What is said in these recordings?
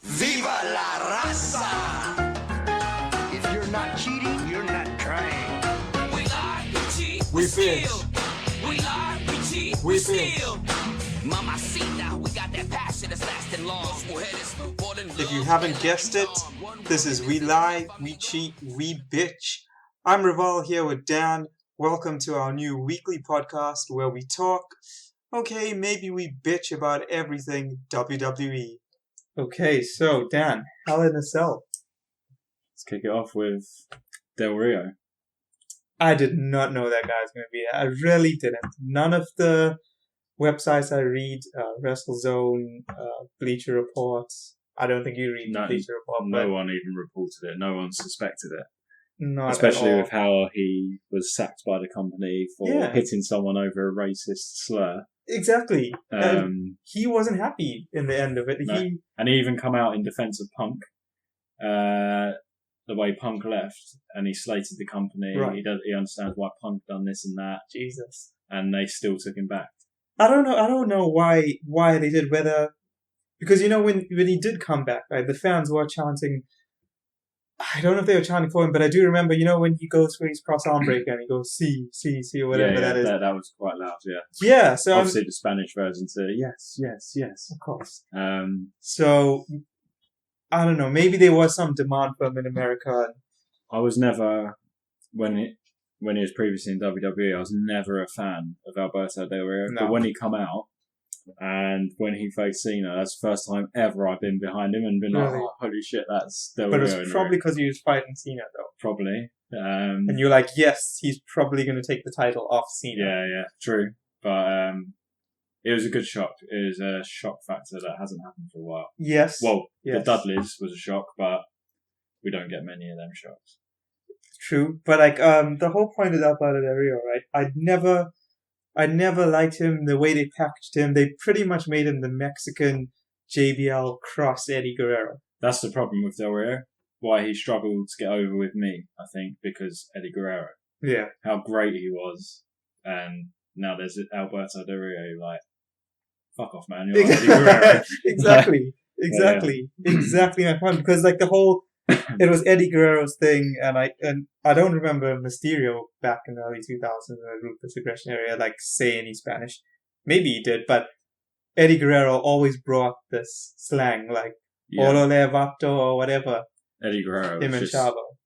Viva la raza! If you're not cheating, you're not trying. We lie, we cheat, We we steal. bitch. We lie, we cheat, We we bitch. steal. Mamacita, we got that passion that's lasting long. If you haven't guessed it, this is We Lie, We Cheat, We Bitch. I'm Raval here with Dan. Welcome to our new weekly podcast where we talk, okay, maybe we bitch about everything WWE. Okay, so Dan, Hell in a Cell. Let's kick it off with Del Rio. I did not know that guy was going to be there. I really didn't. None of the websites I read, WrestleZone, Bleacher Report. I don't think you read No, Bleacher Report. No one even reported it. No one suspected it. Not Especially at all. with how he was sacked by the company for hitting someone over a racist slur. Exactly. He wasn't happy in the end of it. No. And he even come out in defense of Punk. The way Punk left, and he slated the company. Right. He understands why Punk done this and that. Jesus. And they still took him back. I don't know why they did, whether because when he did come back, right, the fans were chanting. I don't know if they were chanting for him, but I do remember, when he goes for his cross arm breaker and he goes see or whatever that is. That was quite loud. Yeah. Yeah. So obviously the Spanish version said yes. Of course. So I don't know. Maybe there was some demand for him in America. I was never when he was previously in WWE. I was never a fan of Alberto Del Rio. No. But when he come out and when he faced Cena, that's the first time ever I've been behind him and been like, Really? oh, holy shit, that's Del But Rio. it's probably because he was fighting Cena, though. Probably. And you're like, yes, he's probably going to take the title off Cena. Yeah, true. But it was a good shock. It was a shock factor that hasn't happened for a while. Yes. Well, yes. The Dudleys was a shock, but we don't get many of them shocks. True, but the whole point of Alberto Del Rio, right? I never liked him. The way they packaged him, they pretty much made him the Mexican JBL cross Eddie Guerrero. That's the problem with Del Rio. Why he struggled to get over with me, I think, because Eddie Guerrero. Yeah. How great he was, and now there's Alberto Del Rio. Like, fuck off, man! You're Eddie Guerrero. Exactly my point. Because the whole. It was Eddie Guerrero's thing, and I don't remember Mysterio back in the early 2000s in the Ruthless Aggression area say any Spanish. Maybe he did, but Eddie Guerrero always brought this slang "Olo le vato" or whatever. Eddie Guerrero him was and just Chavo.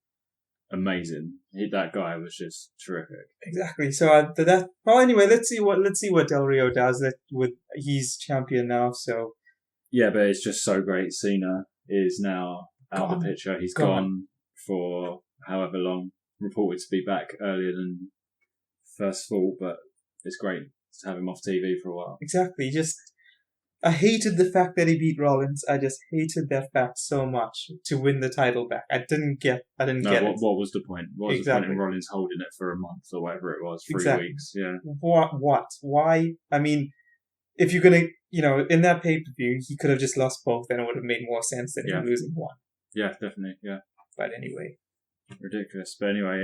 Amazing. That guy was just terrific. Exactly. So anyway, let's see what Del Rio does. He's champion now, so yeah, but it's just so great. Cena is now out of the picture. He's gone for however long. Reported to be back earlier than first thought, but it's great to have him off TV for a while. Exactly. I hated the fact that he beat Rollins. I just hated that fact so much to win the title back. I didn't get it. What was the point? What was the point in Rollins holding it for a month or whatever it was? 3 weeks. Yeah. What? Why? I mean, if you're gonna, in that pay-per-view, he could have just lost both, and it would have made more sense than him losing one. Yeah, definitely. Yeah. But anyway. Ridiculous. But anyway,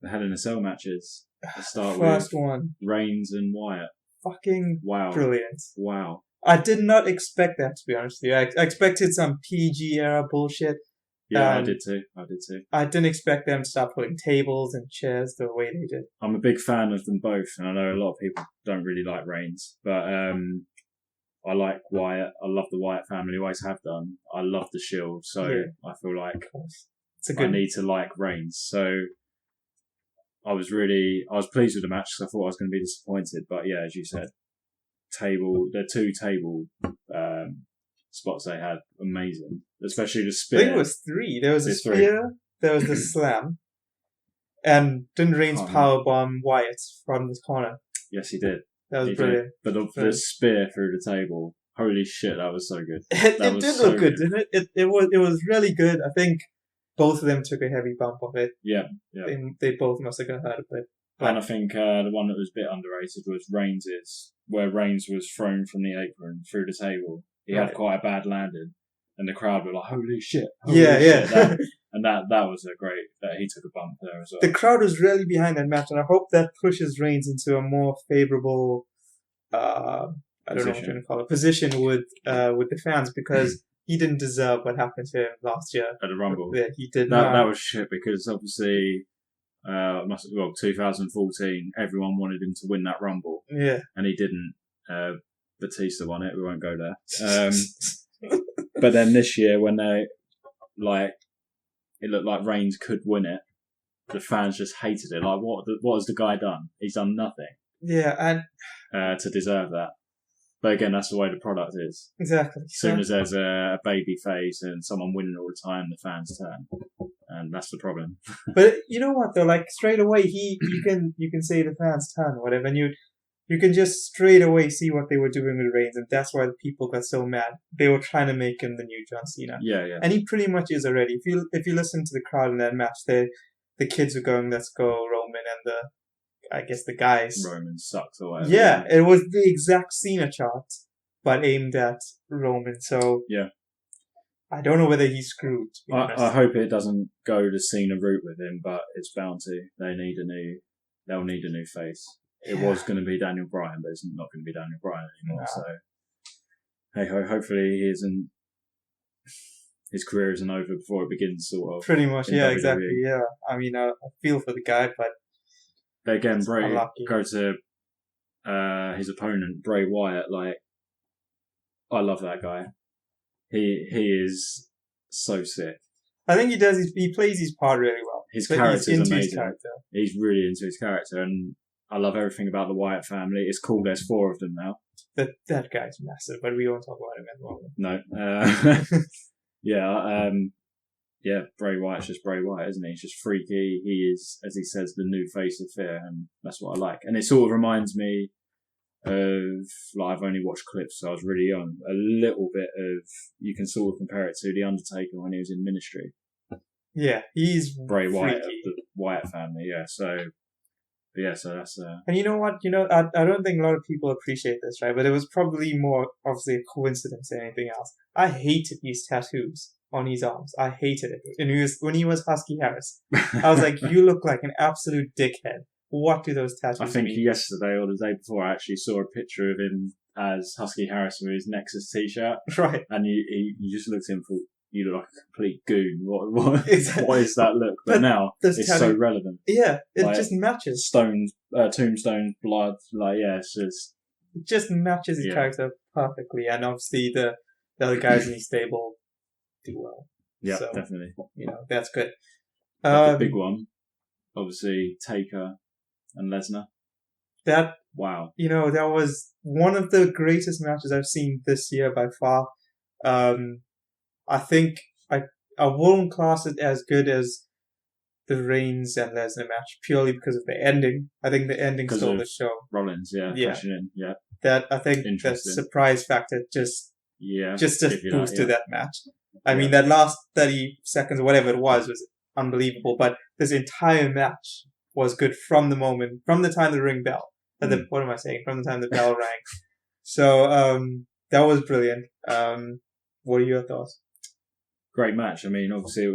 the Hell in a Cell matches. To start First with one. Reigns and Wyatt. Fucking brilliant. Wow. I did not expect that, to be honest with you. I expected some PG era bullshit. Yeah, I did too. I didn't expect them to start putting tables and chairs the way they did. I'm a big fan of them both, and I know a lot of people don't really like Reigns, but I like Wyatt. I love the Wyatt family, always have done. I love the Shield, so I feel like I need to like Reigns. So I was pleased with the match because I thought I was going to be disappointed, but yeah, as you said, the 2 table spots they had, amazing. Especially the spear. I think it was 3. There was a spear, there was the slam, and didn't Reigns powerbomb Wyatt from this corner? Yes, he did. That was brilliant. But the spear through the table, holy shit, that was so good. It did look good, didn't it? It was really good. I think both of them took a heavy bump of it. Yeah. They both must have got hurt a bit. And I think the one that was a bit underrated was Reigns', where Reigns was thrown from the apron through the table. He had quite a bad landing, and the crowd were like, holy shit. Yeah. And that was a great, that he took a bump there as well. The crowd was really behind that match, and I hope that pushes Reigns into a more favourable, I don't know what you're going to call it, position with the fans, because he didn't deserve what happened to him last year. At the Rumble. Yeah, he did That not. was shit because obviously, 2014, everyone wanted him to win that Rumble. Yeah. And he didn't. Batista won it. We won't go there. But then this year, when it looked like Reigns could win it, the fans just hated it. Like, what has the guy done? He's done nothing. Yeah, and to deserve that. But again, that's the way the product is. exactly. As soon as there's a baby face and someone winning all the time, the fans turn, and that's the problem. But you know what though? Like straight away, you can say the fans turn or whatever, and you can just straight away see what they were doing with Reigns, and that's why the people got so mad. They were trying to make him the new John Cena. Yeah, yeah. And he pretty much is already. If you listen to the crowd in that match, the kids were going, "Let's go, Roman," and I guess the guys. Roman sucks or whatever. Yeah, it was the exact Cena chart, but aimed at Roman. So yeah, I don't know whether he's screwed. I hope it doesn't go the Cena route with him, but it's bound to. They'll need a new face. It was going to be Daniel Bryan, but it's not going to be Daniel Bryan anymore. No. So hey ho, hopefully his career isn't over before it begins. Sort of. Pretty much, yeah, WWE. exactly, yeah. I mean, I feel for the guy, but again, Bray unlucky. Go to his opponent Bray Wyatt. Like, I love that guy. He is so sick. I think he does. He plays his part really well. His But character's he's into amazing. his character. He's really into his character, and I love everything about the Wyatt family. It's cool. There's 4 of them now. That guy's massive, but we won't talk about him at the moment. No. Yeah. Bray Wyatt's just Bray Wyatt, isn't he? He's just freaky. He is, as he says, the new face of fear, and that's what I like. And it sort of reminds me of, like, I've only watched clips, so I was really young. A little bit of, you can sort of compare it to The Undertaker when he was in Ministry. Yeah, he's Bray Wyatt of freaky. the Wyatt family, yeah. So that's And you know what? I don't think a lot of people appreciate this, right? But it was probably more, obviously, a coincidence than anything else. I hated these tattoos on his arms. I hated it. And when he was Husky Harris, I was like, you look like an absolute dickhead. What do those tattoos I think mean? yesterday or the day before, I actually saw a picture of him as Husky Harris with his Nexus t-shirt, Right. and you just looked at him and thought, you look like a complete goon. What Exactly. what is that look? But now those it's so relevant. Yeah, it Like, just matches. Tombstone's blood, like, yeah, it's just It just matches his character perfectly. And obviously the other guys in his stable do well. yeah, So, definitely. That's good. But the big one, obviously, Taker and Lesnar. That, Wow. that was one of the greatest matches I've seen this year by far. I think I won't class it as good as the Reigns and Lesnar match purely because of the ending. I think the ending stole the show. Rollins, cashing in, yeah. That I think that surprise factor just boosted that match. I mean, that last 30 seconds or whatever it was unbelievable, but this entire match was good from the time the ring bell. What am I saying? From the time the bell rang. So that was brilliant. What are your thoughts? Great match. I mean, obviously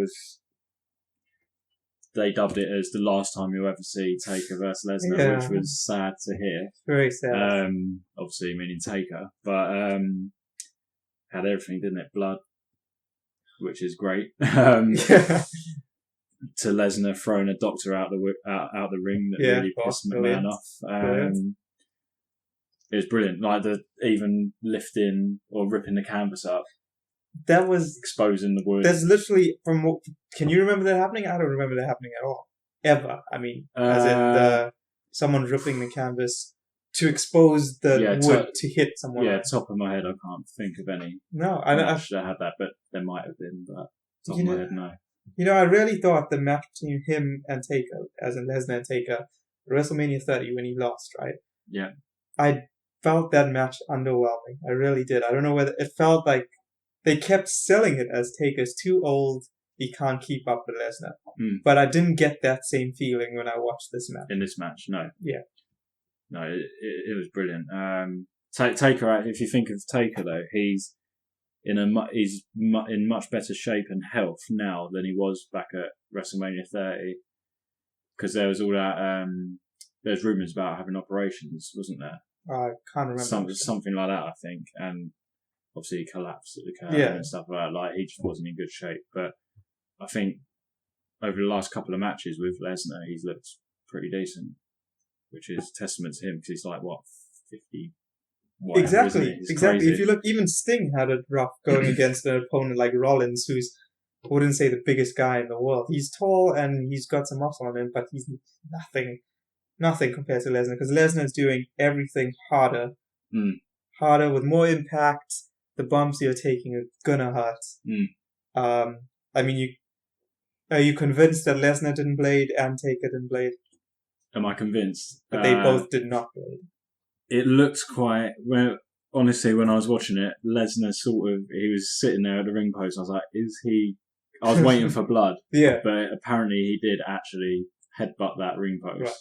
they dubbed it as the last time you'll ever see Taker versus Lesnar, which was sad to hear. Very sad. Obviously meaning Taker, but had everything, didn't it? Blood, which is great. To Lesnar throwing a doctor out the ring that really pissed McMahon off. It was brilliant. Like even lifting or ripping the canvas up. That was exposing the wood. There's literally can you remember that happening? I don't remember that happening at all. Ever. I mean, as in someone ripping the canvas to expose the wood to hit someone. Yeah, top of my head, I can't think of any. No, I should have had that, but there might have been. But top of my head, no. I really thought the match between him and Taker, as in Lesnar and Taker, WrestleMania 30 when he lost, right? Yeah. I felt that match underwhelming. I really did. I don't know whether it felt like they kept selling it as Taker's too old, he can't keep up with Lesnar. But I didn't get that same feeling when I watched this match. In this match, no. Yeah. No, it was brilliant. Taker, if you think of Taker though, he's in much better shape and health now than he was back at WrestleMania 30. Because there was all that, there's rumours about having operations, wasn't there? I can't remember. Something like that, I think. And obviously he collapsed at the curve and stuff like that. Like, he just wasn't in good shape. But I think over the last couple of matches with Lesnar, he's looked pretty decent, which is testament to him because he's like, what, 50? Whatever, exactly. Crazy. If you look, even Sting had it rough going against an opponent like Rollins, who's, I wouldn't say the biggest guy in the world. He's tall and he's got some muscle on him, but he's nothing compared to Lesnar, because Lesnar is doing everything harder with more impact. The bumps you're taking are gonna hurt. I mean, are you convinced that Lesnar didn't blade and Taker didn't blade? Am I convinced? But they both did not blade. It looks quite... Well, honestly, when I was watching it, Lesnar he was sitting there at the ring post. I was like, is he... I was waiting for blood. Yeah. But apparently he did actually headbutt that ring post. Right.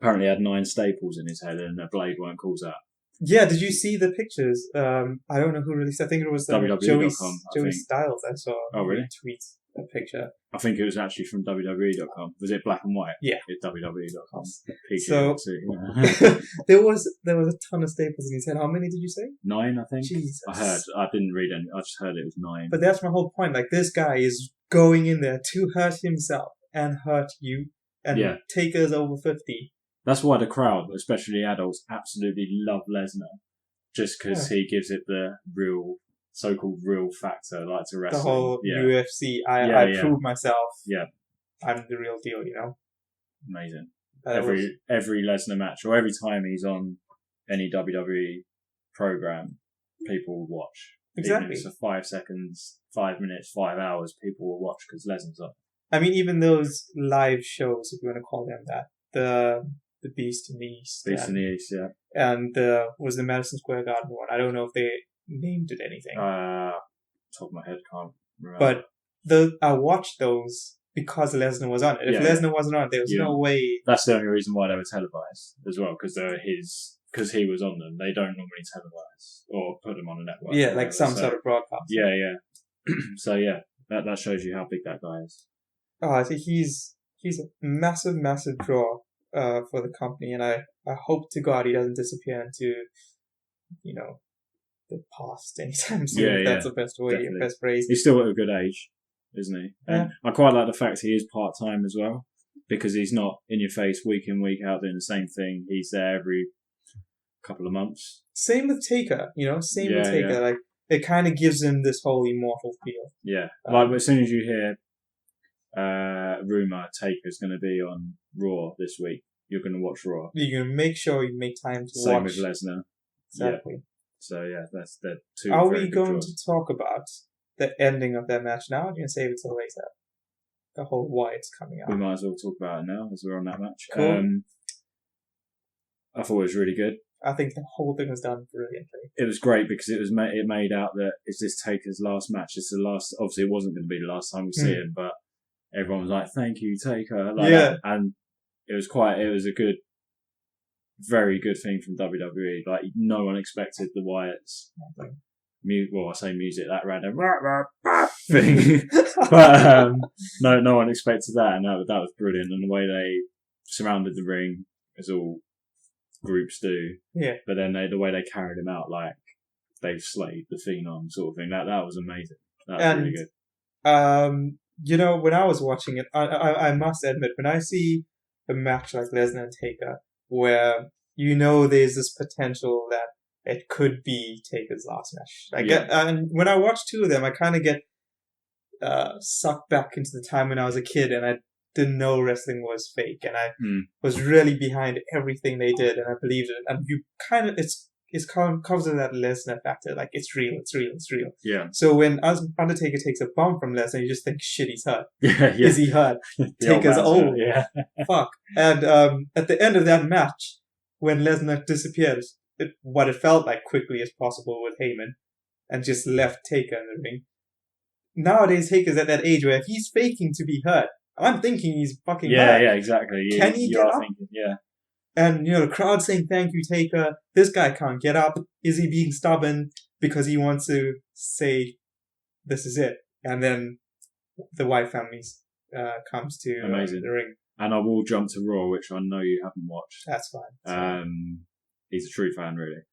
Apparently he had 9 staples in his head and the blade weren't called out. Yeah, did you see the pictures? I don't know who released. I think it was WWE.com. Joey Styles. I saw. Oh, really? Tweet a picture. I think it was actually from WWE.com. Was it black and white? Yeah. It's WWE.com. So there was a ton of staples in his head. How many did you say? 9, I think. Jesus. I didn't read any. I just heard it was 9. But that's my whole point. Like, this guy is going in there to hurt himself and hurt you. And Taker's over 50. That's why the crowd, especially adults, absolutely love Lesnar. Just because he gives it the so-called real factor, like to wrestling. The whole UFC, I prove myself. Yeah. I'm the real deal, Amazing. Every Lesnar match, or every time he's on any WWE program, people will watch. Exactly. Even if it's for 5 seconds, 5 minutes, 5 hours, people will watch because Lesnar's on. I mean, even those live shows, if you want to call them that, the Beast in the East. Beast in the East, yeah. And was the Madison Square Garden one. I don't know if they named it anything. Top of my head, can't remember. But I watched those because Lesnar was on it. If Lesnar wasn't on it, there was no way. That's the only reason why they were televised as well, because he was on them. They don't normally televise or put them on a network. Yeah, like sort of broadcast. Yeah. So yeah, that shows you how big that guy is. Oh, I think he's a massive, massive draw for the company, and I hope to God he doesn't disappear into, the past anytime soon. Yeah, that's the best phrase. He's still at a good age, isn't he? And I quite like the fact he is part-time as well, because he's not in your face week in, week out doing the same thing. He's there every couple of months. Same with Taker, with Taker. Yeah. Like, it kind of gives him this whole immortal feel. Yeah. Like, as soon as you hear rumour Taker's going to be on Raw this week, you're going to watch Raw. You're going to make sure you make time to Same watch. Same with Lesnar. Exactly. Yeah. So, yeah, that's the two. Are we going to talk about the ending of that match now? Or are you going to save it till later? The whole why it's coming out. We might as well talk about it now as we're on that match. Cool. I thought it was really good. I think the whole thing was done brilliantly. It was great because it made out that is this Taker's last match? It's the last. Obviously, it wasn't going to be the last time we see him, but everyone was like, "Thank you, Taker." Like that. And it was a good, very good thing from WWE. Like, no one expected the Wyatts. Well, I say music, that random thing, but no one expected that, and that was brilliant. And the way they surrounded the ring, as all groups do, but then the way they carried him out, like they've slayed the Phenom sort of thing. That was amazing. That was really good. When I was watching it, I must admit, when I see a match like Lesnar and Taker, where there's this potential that it could be Taker's last match. And when I watch two of them, I kind of get sucked back into the time when I was a kid and I didn't know wrestling was fake, and I was really behind everything they did, and I believed it. And you kind of it's covers that Lesnar factor, like it's real. Yeah. So when Undertaker takes a bump from Lesnar, you just think, shit, he's hurt. Yeah. Is he hurt? Taker's old. Yeah. Fuck. And at the end of that match, when Lesnar disappeared, what it felt like quickly as possible with Heyman, and just left Taker in the ring. Nowadays, Taker's at that age where if he's faking to be hurt, I'm thinking he's fucking hurt. Yeah, exactly. Can he get up? Thinking, yeah. And, the crowd saying, thank you, Taker. This guy can't get up. Is he being stubborn because he wants to say, this is it? And then the Wyatt family comes to the ring. And I will jump to Raw, which I know you haven't watched. That's fine. He's a true fan, really.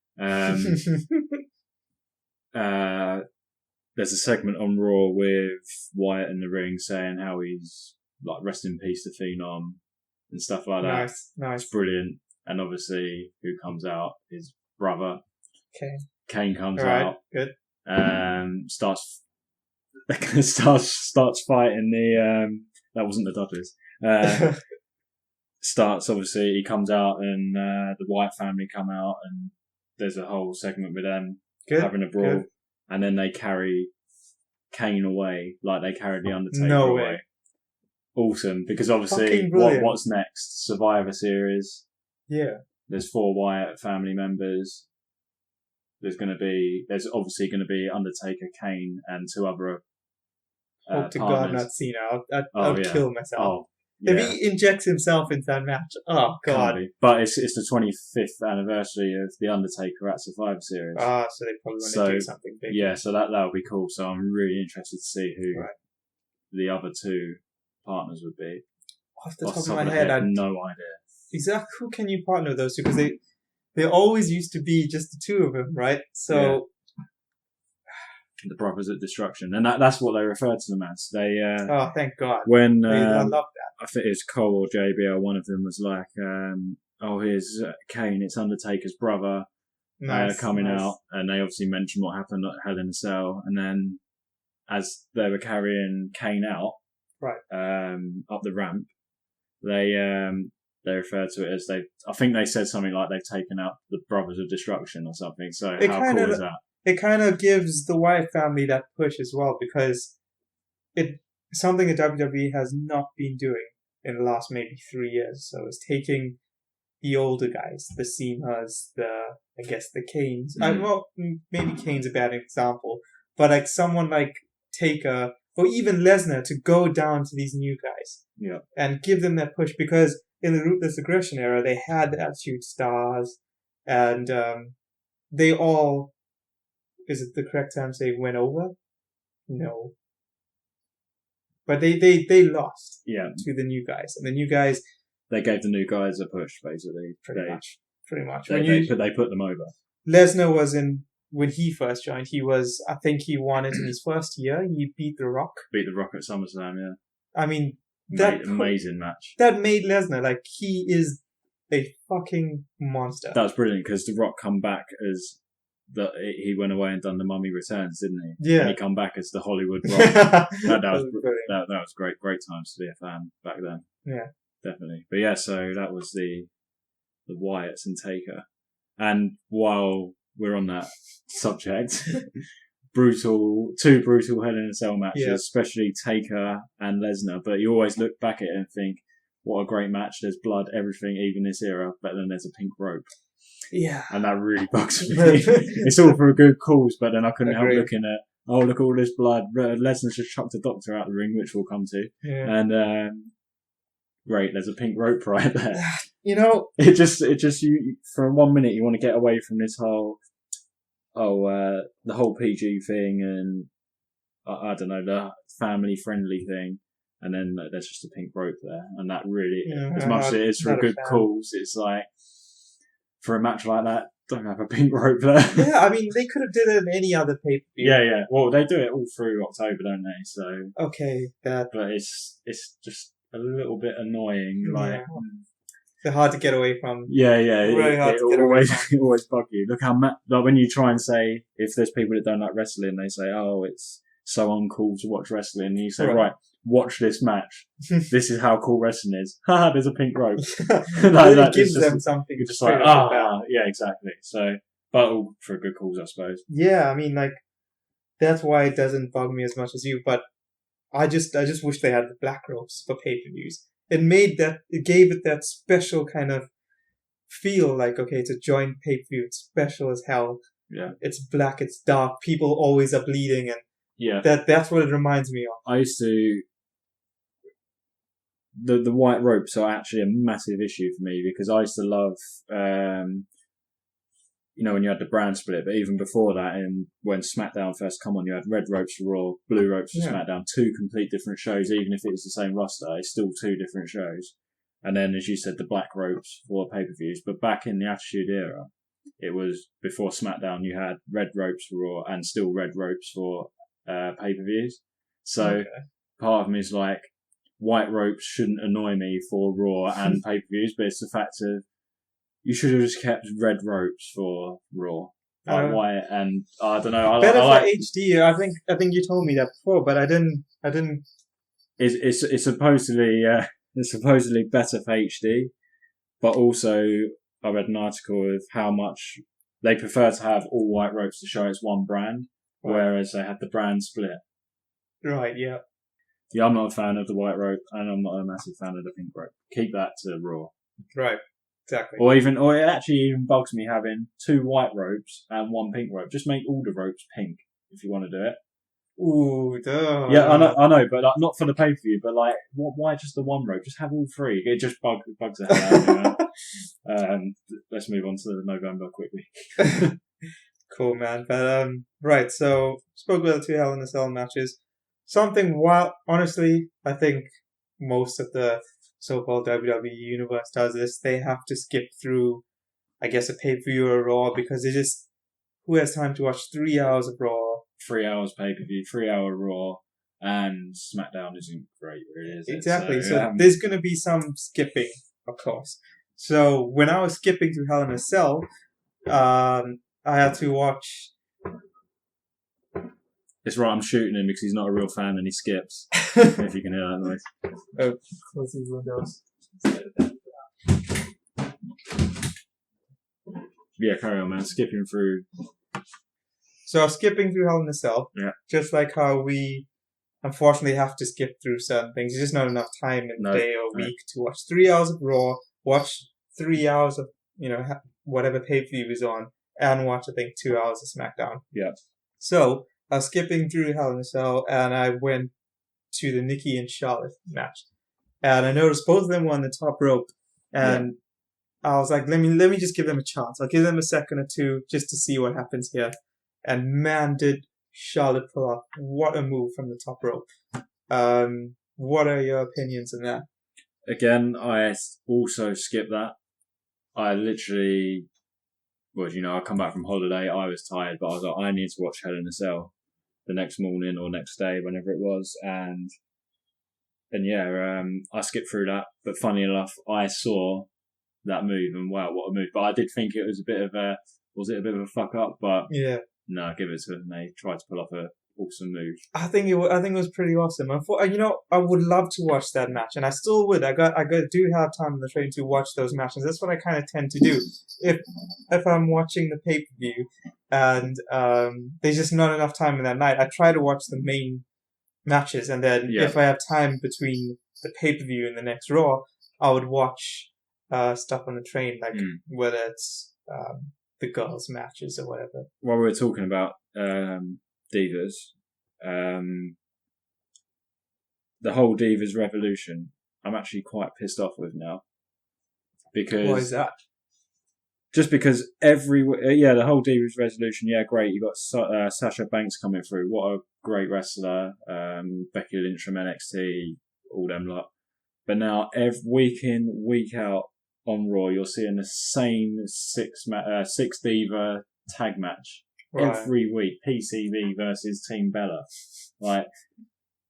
there's a segment on Raw with Wyatt in the ring saying how he's like rest in peace to Phenom and stuff like that. Nice. It's brilliant. And obviously, who comes out? His brother. Okay. Kane comes All right. out. Good. Starts fighting the that wasn't the Dudleys. Starts obviously he comes out and the Wyatt family come out and there's a whole segment with them having a brawl. Good. And then they carry Kane away like they carried the Undertaker No away. way. Awesome, because obviously Fucking brilliant. what's next? Survivor Series. Yeah. There's 4 Wyatt family members. There's obviously going to be Undertaker, Kane, and 2 other Hope to partners. God not Cena. Oh, I'd yeah. kill myself. Oh, yeah. If he injects himself into that match, oh God. Can't be. But it's the 25th anniversary of the Undertaker at Survivor Series. So they probably want to do something big. Yeah, so that'll be cool. So I'm really interested to see who the other 2 partners would be. Off the top of my head, I have no idea. Exactly, who can you partner those 2? Because they always used to be just the 2 of them, right? So the Brothers of Destruction, and that's what they refer to them as. They oh, thank God. When I love that. I think it's Cole or JBL. One of them was like, "Oh, here's Kane. It's Undertaker's brother coming out," and they obviously mentioned what happened at Hell in a Cell, and then as they were carrying Kane out, up the ramp, they refer to it as I think they said something like they've taken out the Brothers of Destruction or something. So how cool is that? It kind of gives the Wyatt family that push as well, because it's something that WWE has not been doing in the last maybe 3 years. So it's taking the older guys, the Cenas, the Kanes. Well, maybe Kane's a bad example, but like someone like Taker or even Lesnar to go down to these new guys and give them that push, because in the Ruthless Aggression era, they had the Attitude Stars, and they all, is it the correct term to say went over? No. But they lost to the new guys. And the new guys... They gave the new guys a push, basically. Pretty much. They put them over. Lesnar was when he first joined, I think he won it in his first year. He beat The Rock. Beat The Rock at SummerSlam, yeah. I mean... amazing match. That made Lesnar, like, he is a fucking monster. That was brilliant, because The Rock come back as... he went away and done The Mummy Returns, didn't he? Yeah. And he come back as the Hollywood Rock. that was great times to be a fan back then. Yeah. Definitely. But yeah, so that was the Wyatts and Taker. And while we're on that subject, two brutal Hell in a Cell matches, especially Taker and Lesnar. But you always look back at it and think, what a great match. There's blood, everything, even this era. But then there's a pink rope. Yeah. And that really bugs me. It's all for a good cause, but then I couldn't help looking at, oh, look, all this blood. Lesnar's just chucked a doctor out of the ring, which we'll come to. Yeah. And, great, there's a pink rope right there. You know, it just, you, for 1 minute, you want to get away from this whole, the whole PG thing and, I don't know, the family friendly thing. And then there's just a pink rope there. And that really, as much as it is for a good cause, it's like, for a match like that, don't have a pink rope there. Yeah, I mean, they could have did it in any other pay-per-view. Yeah. Well, they do it all through October, don't they? So okay, that. But it's just a little bit annoying. Like they're hard to get away from. Yeah. Really hard to get away from. It always bug you. Look how like when you try and say, if there's people that don't like wrestling, they say, "Oh, it's so uncool to watch wrestling." And you say, right, watch this match. This is how cool wrestling is. Haha, there's a pink rope. It gives them something. You're just like, yeah, exactly. So, but all for a good cause, I suppose. Yeah, I mean, like, that's why it doesn't bug me as much as you, but I just wish they had the black ropes for pay-per-views. It gave it that special kind of feel, like, okay, it's a joint pay-per-view, it's special as hell. Yeah. It's black, it's dark, people always are bleeding, and that's what it reminds me of. I used to... The white ropes are actually a massive issue for me, because I used to love, when you had the brand split, but even before that, and when SmackDown first come on, you had red ropes for Raw, blue ropes for SmackDown, 2 complete different shows. Even if it was the same roster, it's still 2 different shows. And then, as you said, the black ropes for pay-per-views. But back in the Attitude Era, it was before SmackDown. You had red ropes for Raw and still red ropes for pay-per-views. So part of me is like, white ropes shouldn't annoy me for Raw and pay-per-views, but it's the fact of you should have just kept red ropes for Raw. Like white, and I don't know. Better I like for HD. I think you told me that before, but I didn't. It's supposedly better for HD, but also I read an article of how much they prefer to have all white ropes to show it's one brand, whereas they had the brand split. Right. Yeah. Yeah, I'm not a fan of the white rope, and I'm not a massive fan of the pink rope. Keep that to Raw. Right. Exactly. Or it actually even bugs me having 2 white ropes and 1 pink rope. Just make all the ropes pink if you want to do it. Ooh, duh. Yeah, I know, but like, not for the pay-per-view, but like, why just the 1 rope? Just have all 3. It just bugs the hell out of me. Let's move on to November quickly. Cool, man. But, right, so, spoke about the 2 Hell in a Cell matches. Something honestly, I think most of the so-called WWE universe does this. They have to skip through, I guess, a pay-per-view or a Raw because who has time to watch 3 hours of Raw? 3 hours pay-per-view, 3-hour Raw, and SmackDown isn't great, really, is it? Exactly. So there's going to be some skipping, of course. So when I was skipping through Hell in a Cell, I had to watch. It's right, I'm shooting him because he's not a real fan and he skips. If you can hear that noise. Oh, close these windows. Yeah, carry on, man. Skipping through. So skipping through Hell in a Cell. Yeah. Just like how we unfortunately have to skip through certain things. There's just not enough time in a day or week to watch 3 hours of Raw, watch 3 hours of, whatever pay-per-view is on, and watch, I think, 2 hours of SmackDown. Yeah. So I was skipping through Hell in a Cell, and I went to the Nikki and Charlotte match. And I noticed both of them were on the top rope. And I was like, let me just give them a chance. I'll give them a second or two just to see what happens here. And man, did Charlotte pull off what a move from the top rope. What are your opinions on that? Again, I also skipped that. I literally, I come back from holiday, I was tired, but I was like, I need to watch Hell in a Cell the next morning or next day, whenever it was, and I skipped through that. But funny enough, I saw that move, and wow, what a move! But I did think it was a bit of a fuck up? But yeah, no, give it to them. They tried to pull off a awesome move. I think it was pretty awesome. I would love to watch that match, and I still would. I do have time on the train to watch those matches. That's what I kind of tend to do. If I'm watching the pay per view, and there's just not enough time in that night, I try to watch the main matches, and then if I have time between the pay per view and the next Raw, I would watch stuff on the train, like whether it's the girls' matches or whatever. While we're talking about Divas, the whole Divas revolution, I'm actually quite pissed off with now. Because why is that? Just because the whole Divas resolution, great. You got Sasha Banks coming through. What a great wrestler. Becky Lynch from NXT, all them lot. But now, every week in, week out on Raw, you're seeing the same six Diva tag match every week. PCB versus Team Bella. Like,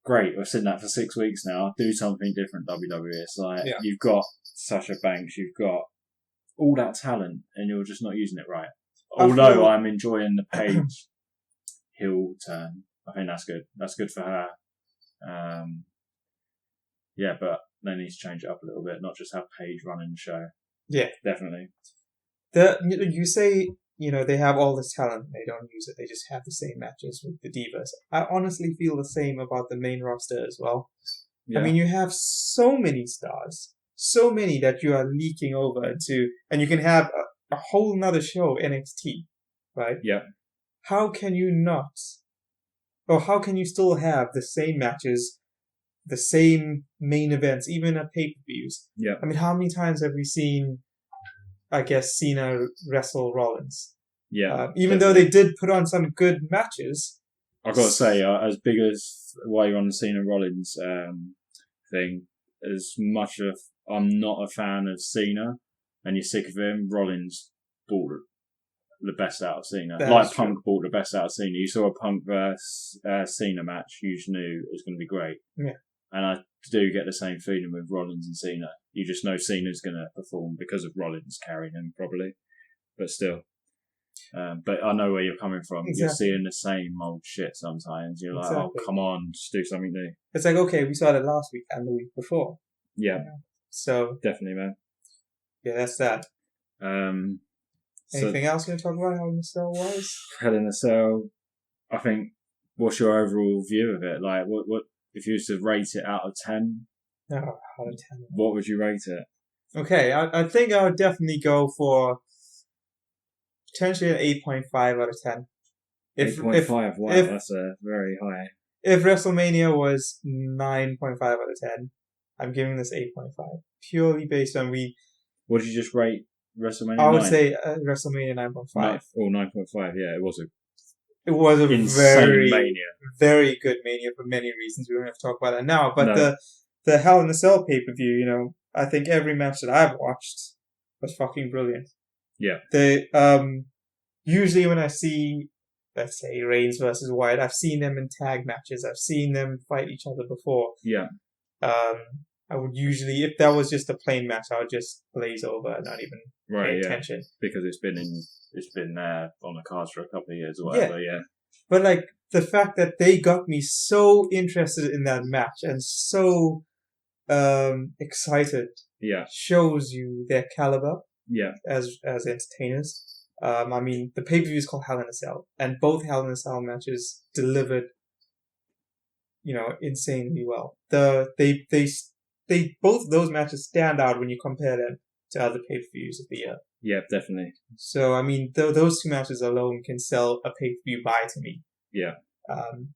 great. We've seen that for 6 weeks now. Do something different, WWE. It's like, you've got Sasha Banks, you've got all that talent, and you're just not using it right. Although I'm enjoying the Paige heel turn. I think that's good. That's good for her. But they need to change it up a little bit, not just have Paige running the show. Yeah. Definitely. You say, they have all this talent, they don't use it, they just have the same matches with the Divas. I honestly feel the same about the main roster as well. Yeah. I mean, you have so many stars, so many that you are leaking over to, and you can have a whole nother show, NXT, right? Yeah. How can you how can you still have the same matches, the same main events, even at pay-per-views? Yeah. I mean, how many times have we seen, I guess, Cena wrestle Rollins? Yeah. Even though they did put on some good matches. I've got to say, as big as while you're on the Cena Rollins thing, as much of I'm not a fan of Cena, and you're sick of him, Rollins baller. the best out of Cena. That Like is true. Punk brought the best out of Cena. You saw a Punk versus Cena match, you just knew it was going to be great. Yeah. And I do get the same feeling with Rollins and Cena. You just know Cena's going to perform because of Rollins carrying him, probably. But still. But I know where you're coming from. Exactly. You're seeing the same old shit sometimes. You're like, Exactly. oh, come on, just do something new. It's like, okay, we saw that last week and the week before. Yeah, So, definitely, man. yeah, that's that. So Anything else you want to talk about how the Cell was? Hell in a Cell, I think, what's your overall view of it? Like, what if you was to rate it out of 10, No, out of 10. what would you rate it? Okay, I think I would definitely go for potentially an 8.5 out of 10. 8.5, wow, if- that's a very high. If WrestleMania was 9.5 out of 10, I'm giving this 8.5. Purely based on What did you just rate WrestleMania? I would 9? say WrestleMania 9.5. Or 9.5, yeah, it was a It was a insane very, Mania. very good Mania for many reasons. We don't have to talk about that now. But No. the Hell in a Cell pay-per-view, I think every match that I've watched was fucking brilliant. Yeah. Usually when I see, let's say, Reigns versus Wyatt, I've seen them in tag matches. I've seen them fight each other before. Yeah. I would usually, if that was just a plain match, I would just glaze over and not even pay attention. Because it's been there on the cards for a couple of years or whatever, yeah. But like the fact that they got me so interested in that match and so excited, shows you their caliber, as entertainers. I mean, the pay-per-view is called Hell in a Cell, and both Hell in a Cell matches delivered, insanely well. They both of those matches stand out when you compare them to other pay-per-views of the year. Yeah, definitely. So, I mean, those two matches alone can sell a pay-per-view buy to me. Yeah. Um,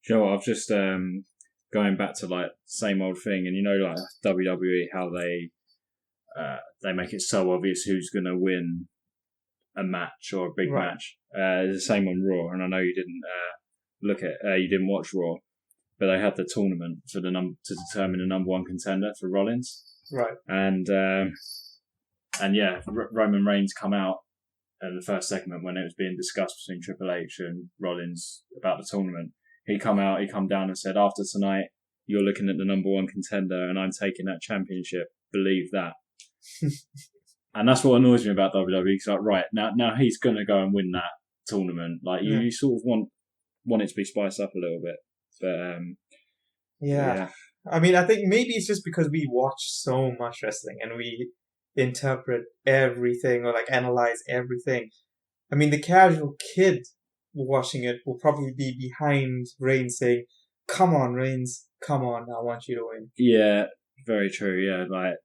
You know what, I've just, going back to like same old thing, and like WWE, how they make it so obvious who's going to win a match or a big match. It's the same on Raw, and I know you didn't you didn't watch Raw, but they had the tournament for to determine the number one contender for Rollins. Right. And yeah, Roman Reigns come out in the first segment when it was being discussed between Triple H and Rollins about the tournament. He come down and said, after tonight, you're looking at the number one contender and I'm taking that championship. Believe that. And that's what annoys me about WWE. Because like, right, now he's going to go and win that tournament. Like, you sort of want it to be spiced up a little bit. But, yeah. I mean, I think maybe it's just because we watch so much wrestling and we interpret everything or like analyze everything. I mean, the casual kid watching it will probably be behind Reigns saying, "Come on, Reigns, come on, I want you to win." Yeah, very true. Yeah, like.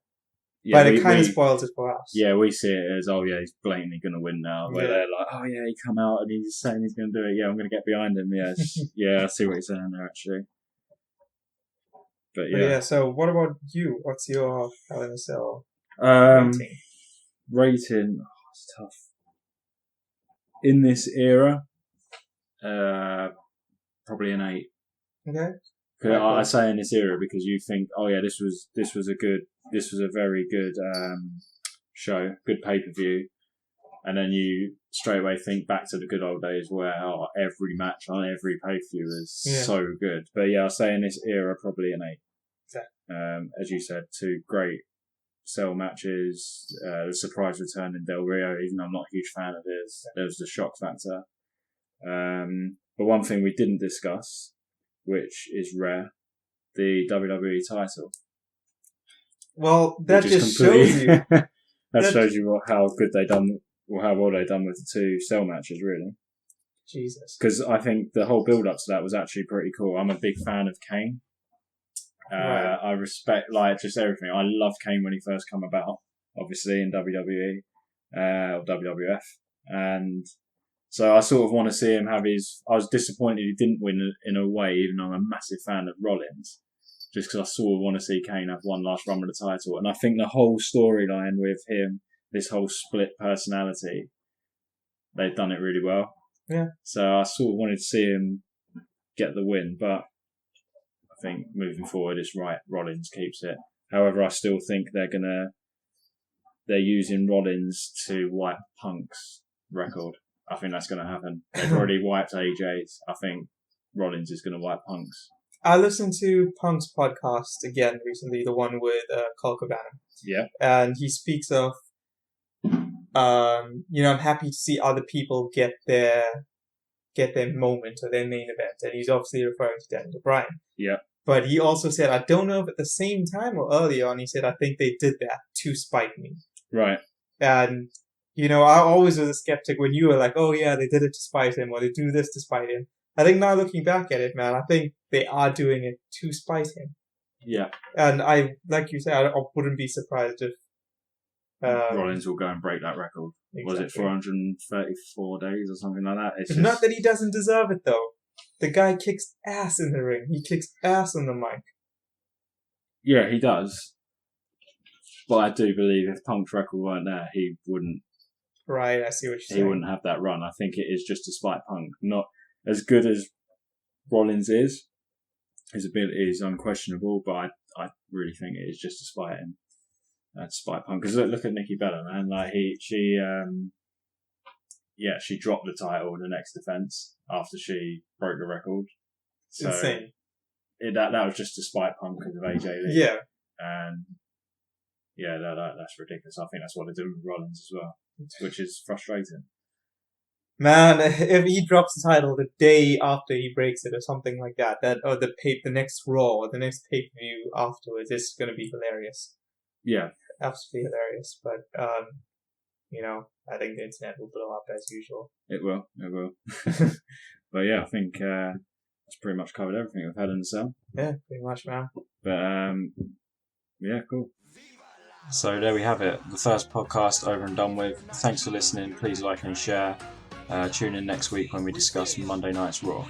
Yeah, but it kind of spoils it for us. Yeah, we see it as, oh yeah, he's blatantly going to win now. Where they're like, oh yeah, he come out and he's saying he's going to do it. Yeah, I'm going to get behind him. Yes. Yeah, I see what you're saying there actually. But yeah. So what about you? What's your Hell in a Cell rating? Rating, it's tough. In this era, probably an 8. Okay. I say in this era because you think, oh yeah, this was a very good show, good pay-per-view, and then you straight away think back to the good old days where every match on every pay-per-view is so good. But yeah, I say in this era probably an 8. Okay. As you said, 2 great Cell matches, the surprise return in Del Rio, even though I'm not a huge fan of his, there was the shock factor. But one thing we didn't discuss, which is rare, the WWE title. Well, that just shows you. Shows you how good they done, or how well they done with the 2 Cell matches, really. Jesus. Because I think the whole build up to that was actually pretty cool. I'm a big fan of Kane. Right. I respect just everything. I loved Kane when he first came about, obviously in WWE or WWF, and so I sort of want to see him have his. I was disappointed he didn't win in a way, even though I'm a massive fan of Rollins, just because I sort of want to see Kane have one last run with the title. And I think the whole storyline with him, this whole split personality, they've done it really well. Yeah. So I sort of wanted to see him get the win, but I think moving forward, it's right. Rollins keeps it. However, I still think they're using Rollins to wipe Punk's. Like, I think they're going to use him as a record. I think that's going to happen. They've already wiped AJ's. I think Rollins is going to wipe Punk's. I listened to Punk's podcast again recently, the one with Colt Cabana. Yeah. And he speaks of, I'm happy to see other people get their moment or their main event. And he's obviously referring to Daniel Bryan. Yeah. But he also said, I don't know if at the same time or earlier on, he said, I think they did that to spite me. Right. And, I always was a skeptic when you were like, oh yeah, they did it to spite him, or they do this to spite him. I think now looking back at it, man, I think they are doing it to spite him. Yeah. And like you said, I wouldn't be surprised if Rollins will go and break that record. Exactly. Was it 434 days or something like that? It's not that he doesn't deserve it, though. The guy kicks ass in the ring. He kicks ass on the mic. Yeah, he does. But I do believe if Punk's record weren't there, he wouldn't. Right, I see what you're saying. He wouldn't have that run. I think it is just to spite Punk. Not as good as Rollins is. His ability is unquestionable, but I really think it is just to spite him. To spite Punk. Because look at Nikki Bella, man. Like she dropped the title in the next defense after she broke the record. So insane. That was just to spite Punk because of AJ Lee. Yeah. And yeah, that's ridiculous. I think that's what they're doing with Rollins as well, which is frustrating. Man, if he drops the title the day after he breaks it or something like that, or the next Raw or the next pay-per-view afterwards, it's going to be hilarious. Yeah. Absolutely hilarious. But, I think the internet will blow up as usual. It will. But yeah, I think that's pretty much covered everything we've had in the cell. Yeah, pretty much, man. But, yeah, cool. So there we have it. The first podcast over and done with. Thanks for listening. Please like and share. Tune in next week when we discuss Monday Night's Raw.